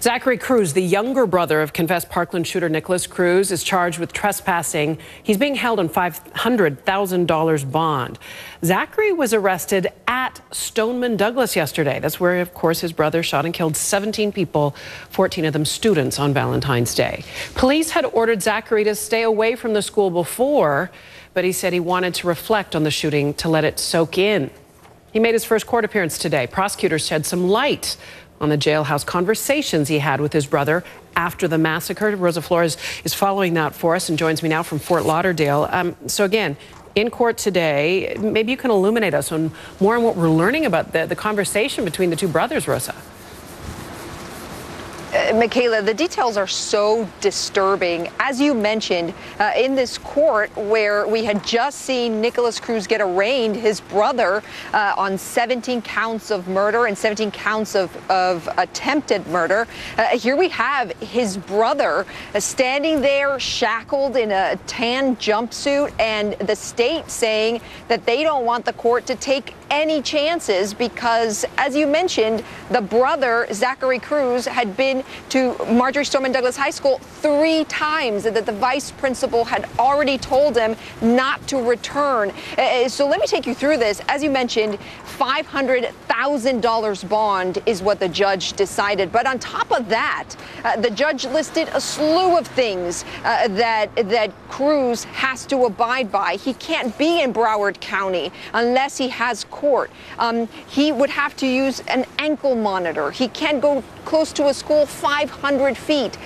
Zachary Cruz, the younger brother of confessed Parkland shooter Nicholas Cruz, is charged with trespassing. He's being held on $500,000 bond. Zachary was arrested at Stoneman Douglas yesterday. That's where, of course, his brother shot and killed 17 people, 14 of them students, on Valentine's Day. Police had ordered Zachary to stay away from the school before, but he said he wanted to reflect on the shooting to let it soak in. He made his first court appearance today. Prosecutors shed some light on the jailhouse conversations he had with his brother after the massacre. Rosa Flores is following that for us and joins me now from Fort Lauderdale. So again, in court today, maybe you can illuminate us on more on what we're learning about the conversation between the two brothers, Rosa. Michaela, the details are so disturbing. As you mentioned, in this court where we had just seen Nicholas Cruz get arraigned, his brother, on 17 counts of murder and 17 counts of attempted murder. Here we have his brother standing there shackled in a tan jumpsuit, and the state saying that they don't want the court to take any chances because, as you mentioned, the brother, Zachary Cruz, had been to Marjory Stoneman Douglas High School 3 times, that the vice principal had already told him not to return. So let me take you through this. As you mentioned, $500,000 bond is what the judge decided. But on top of that, the judge listed a slew of things that Cruz has to abide by. He can't be in Broward County unless he has court. He would have to use an ankle monitor. He can't go close to a school 500 feet.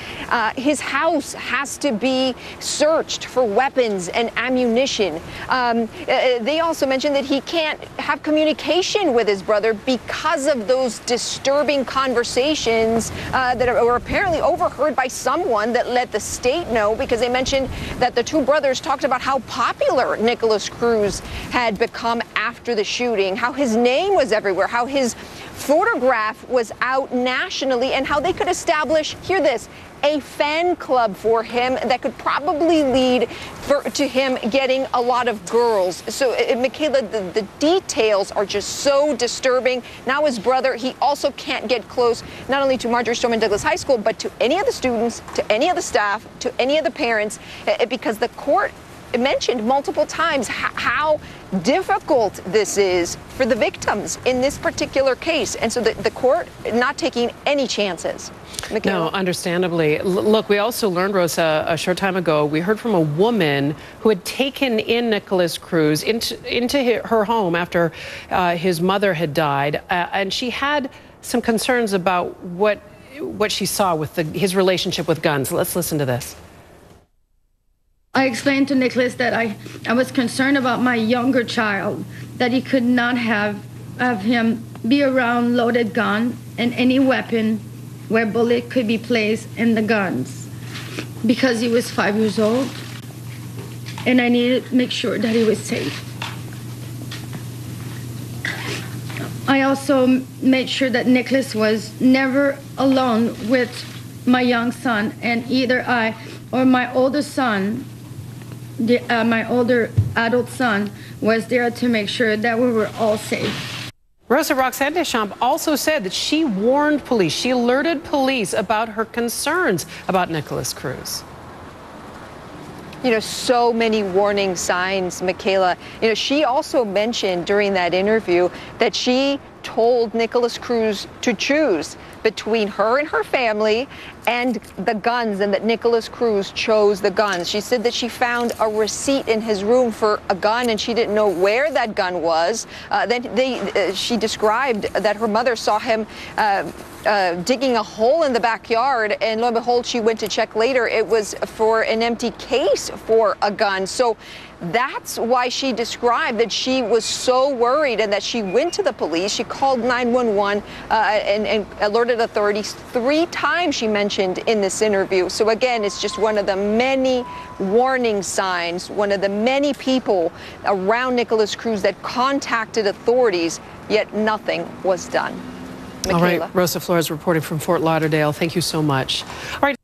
His house has to be searched for weapons and ammunition. They also mentioned that he can't have communication with his brother because of those disturbing conversations that were apparently overheard by someone that let the state know, because they mentioned that the two brothers talked about how popular Nicholas Cruz had become after the shooting, how his name was everywhere, how his photograph was out nationally, and how they could establish, hear this, a fan club for him that could probably lead to him getting a lot of girls. So, Michaela, the details are just so disturbing. Now his brother, he also can't get close not only to Marjory Stoneman Douglas High School, but to any of the students, to any of the staff, to any of the parents, because the court mentioned multiple times how difficult this is for the victims in this particular case. And so the court not taking any chances. Michaela? No, understandably. Look, we also learned, Rosa, a short time ago, we heard from a woman who had taken in Nicholas Cruz into her home after his mother had died. And she had some concerns about what she saw with his relationship with guns. Let's listen to this. I explained to Nicholas that I was concerned about my younger child, that he could not have him be around loaded gun and any weapon where bullet could be placed in the guns, because he was 5 years old and I needed to make sure that he was safe. I also made sure that Nicholas was never alone with my young son, and either I or my older son, my older adult son, was there to make sure that we were all safe. Rosa, Roxanne Deschamps also said that she warned police, she alerted police about her concerns about Nicholas Cruz. You know, so many warning signs, Michaela. You know, she also mentioned during that interview that she told Nicholas Cruz to choose between her and her family and the guns, and that Nicholas Cruz chose the guns. She said that she found a receipt in his room for a gun and she didn't know where that gun was. She described that her mother saw him digging a hole in the backyard, and lo and behold, she went to check later. It was for an empty case for a gun. So that's why she described that she was so worried and that she went to the police. She called 911 and alerted authorities 3 times, she mentioned in this interview. So again, it's just one of the many warning signs, one of the many people around Nicholas Cruz that contacted authorities, yet nothing was done. Michaela. All right, Rosa Flores reporting from Fort Lauderdale. Thank you so much. All right.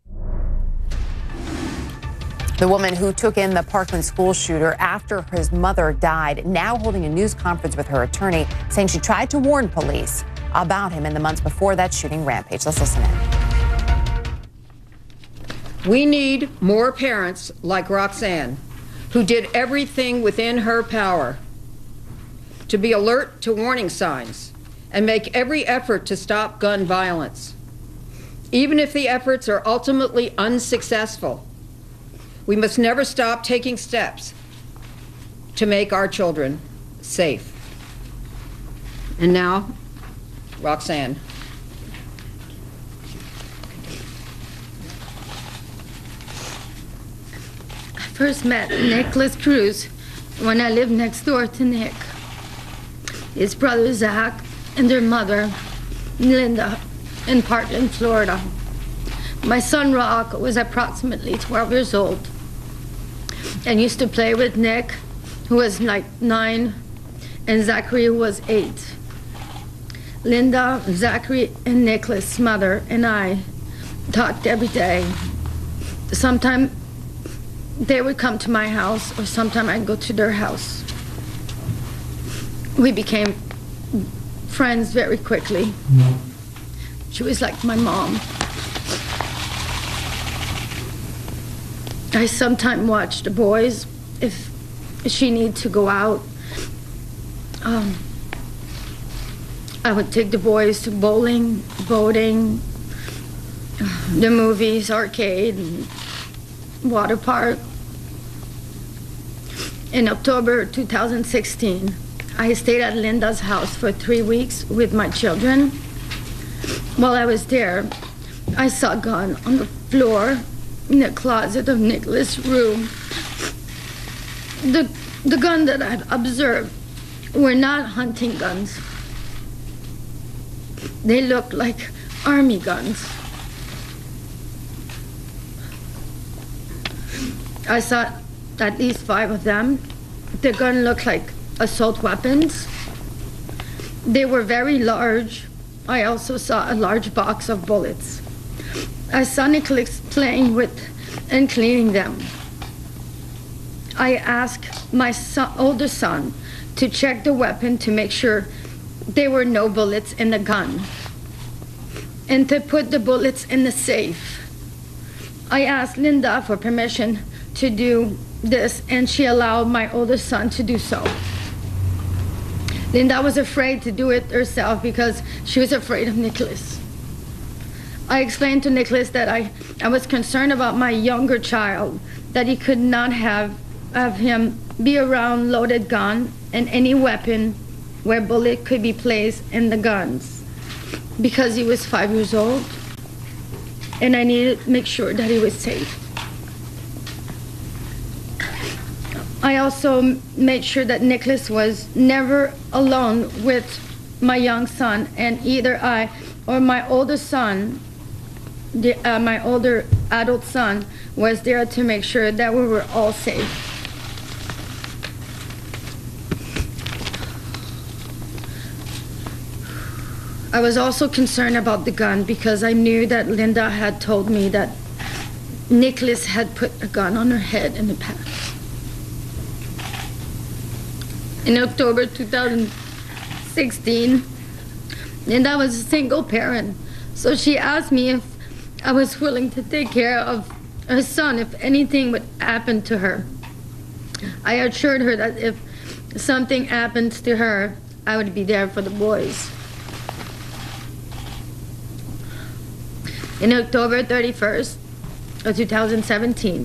The woman who took in the Parkland school shooter after his mother died, now holding a news conference with her attorney, saying she tried to warn police about him in the months before that shooting rampage. Let's listen in. We need more parents like Roxanne, who did everything within her power to be alert to warning signs and make every effort to stop gun violence. Even if the efforts are ultimately unsuccessful, we must never stop taking steps to make our children safe. And now, Roxanne. I first met Nicholas Cruz when I lived next door to Nick, his brother Zach, and their mother, Linda, in Parkland, Florida. My son Rock was approximately 12 years old and used to play with Nick, who was like 9, and Zachary, who was 8. Linda, Zachary, and Nicholas' mother and I talked every day. Sometimes they would come to my house, or sometimes I'd go to their house. We became friends very quickly. She was like my mom. I sometimes watch the boys if she needs to go out. I would take the boys to bowling, boating, the movies, arcade, and water park. In October 2016, I stayed at Linda's house for 3 weeks with my children. While I was there, I saw a gun on the floor in the closet of Nicholas' room. The gun that I'd observed were not hunting guns. They looked like army guns. I saw at least 5 of them. The gun looked like assault weapons. They were very large. I also saw a large box of bullets. I saw Nicholas playing with and cleaning them. I asked my older son to check the weapon to make sure there were no bullets in the gun, and to put the bullets in the safe. I asked Linda for permission to do this, and she allowed my older son to do so. Linda was afraid to do it herself because she was afraid of Nicholas. I explained to Nicholas that I was concerned about my younger child, that he could not have him be around loaded gun and any weapon where bullet could be placed in the guns, because he was 5 years old, and I needed to make sure that he was safe. I also made sure that Nicholas was never alone with my young son, and either I or my older son, my older adult son, was there to make sure that we were all safe. I was also concerned about the gun because I knew that Linda had told me that Nicholas had put a gun on her head in the past. In October 2016, Linda was a single parent, so she asked me if I was willing to take care of her son if anything would happen to her. I assured her that if something happens to her, I would be there for the boys. In October 31st of 2017,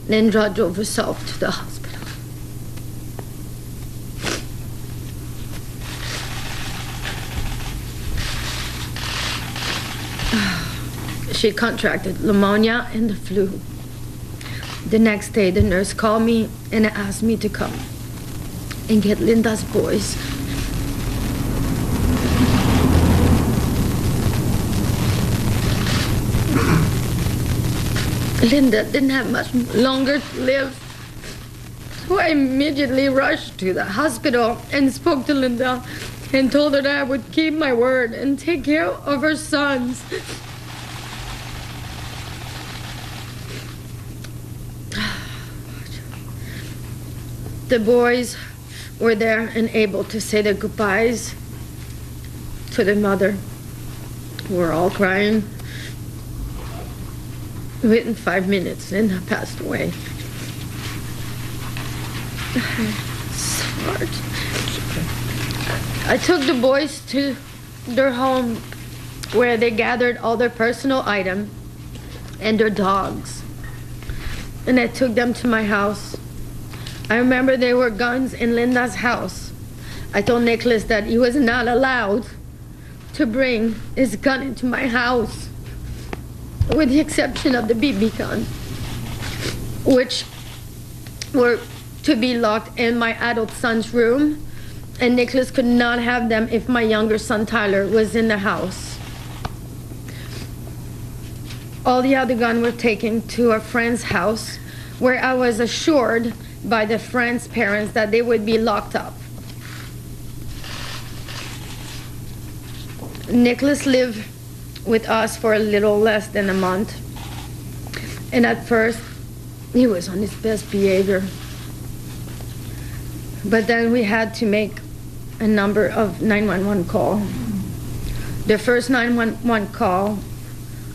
Linda drove herself to the hospital. She contracted pneumonia and the flu. The next day, the nurse called me and asked me to come and get Linda's boys. Linda didn't have much longer to live, so I immediately rushed to the hospital and spoke to Linda and told her that I would keep my word and take care of her sons. The boys were there and able to say their goodbyes to their mother. We were all crying. within 5 minutes, Linda passed away. It's hard. I took the boys to their home where they gathered all their personal items and their dogs. And I took them to my house. I remember there were guns in Linda's house. I told Nicholas that he was not allowed to bring his gun into my house, with the exception of the BB gun, which were to be locked in my adult son's room, and Nicholas could not have them if my younger son Tyler was in the house. All the other guns were taken to a friend's house, where I was assured by the friend's parents that they would be locked up. Nicholas lived with us for a little less than a month, and at first he was on his best behavior. But then we had to make a number of 911 calls. The first 911 call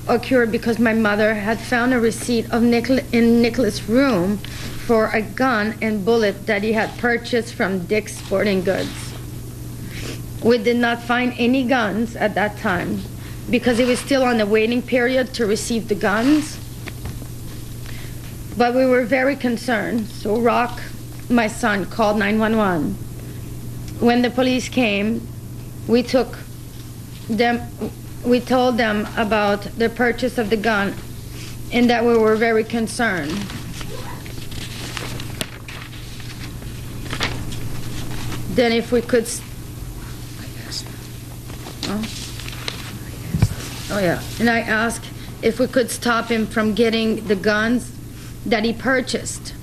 occurred because my mother had found a receipt of in Nicholas' room for a gun and bullet that he had purchased from Dick's Sporting Goods. We did not find any guns at that time because he was still on the waiting period to receive the guns. But we were very concerned, so Rock, my son, called 911. When the police came, we told them about the purchase of the gun and that we were very concerned. Then if we could, and I asked if we could stop him from getting the guns that he purchased.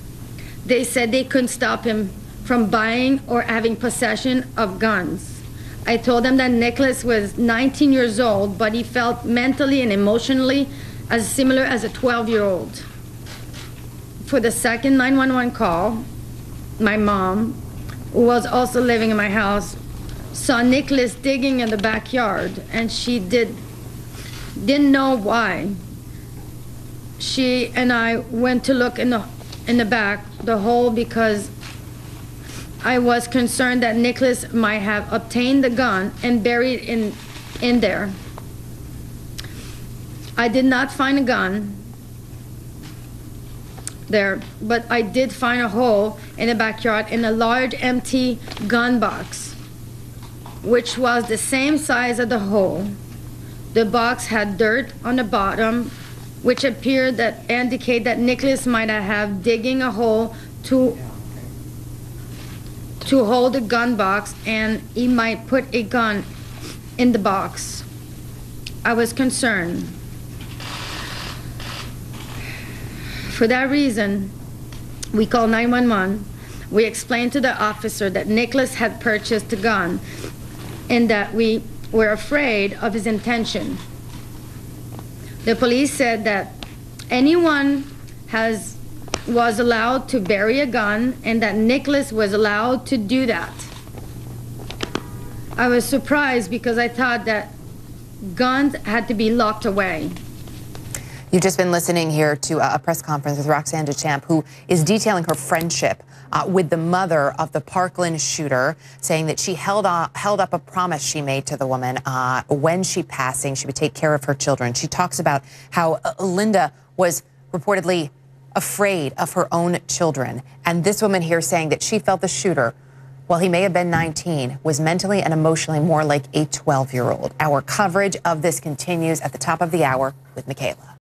They said they couldn't stop him from buying or having possession of guns. I told them that Nicholas was 19 years old, but he felt mentally and emotionally as similar as a 12-year-old. For the second 911 call, my mom, who was also living in my house, saw Nicholas digging in the backyard, and she didn't know why. She and I went to look in the back, the hole, because I was concerned that Nicholas might have obtained the gun and buried in there. I did not find a gun there, but I did find a hole in the backyard in a large empty gun box, which was the same size as the hole. The box had dirt on the bottom, which appeared that indicate that Nicholas might have digging a hole to hold the gun box, and he might put a gun in the box. I was concerned. For that reason, we called 911. We explained to the officer that Nicholas had purchased the gun and that we were afraid of his intention. The police said that anyone was allowed to bury a gun and that Nicholas was allowed to do that. I was surprised because I thought that guns had to be locked away. You've just been listening here to a press conference with Roxanne Deschamps, who is detailing her friendship with the mother of the Parkland shooter, saying that she held up a promise she made to the woman when she passing, she would take care of her children. She talks about how Linda was reportedly afraid of her own children. And this woman here saying that she felt the shooter, while he may have been 19, was mentally and emotionally more like a 12-year-old. Our coverage of this continues at the top of the hour with Michaela.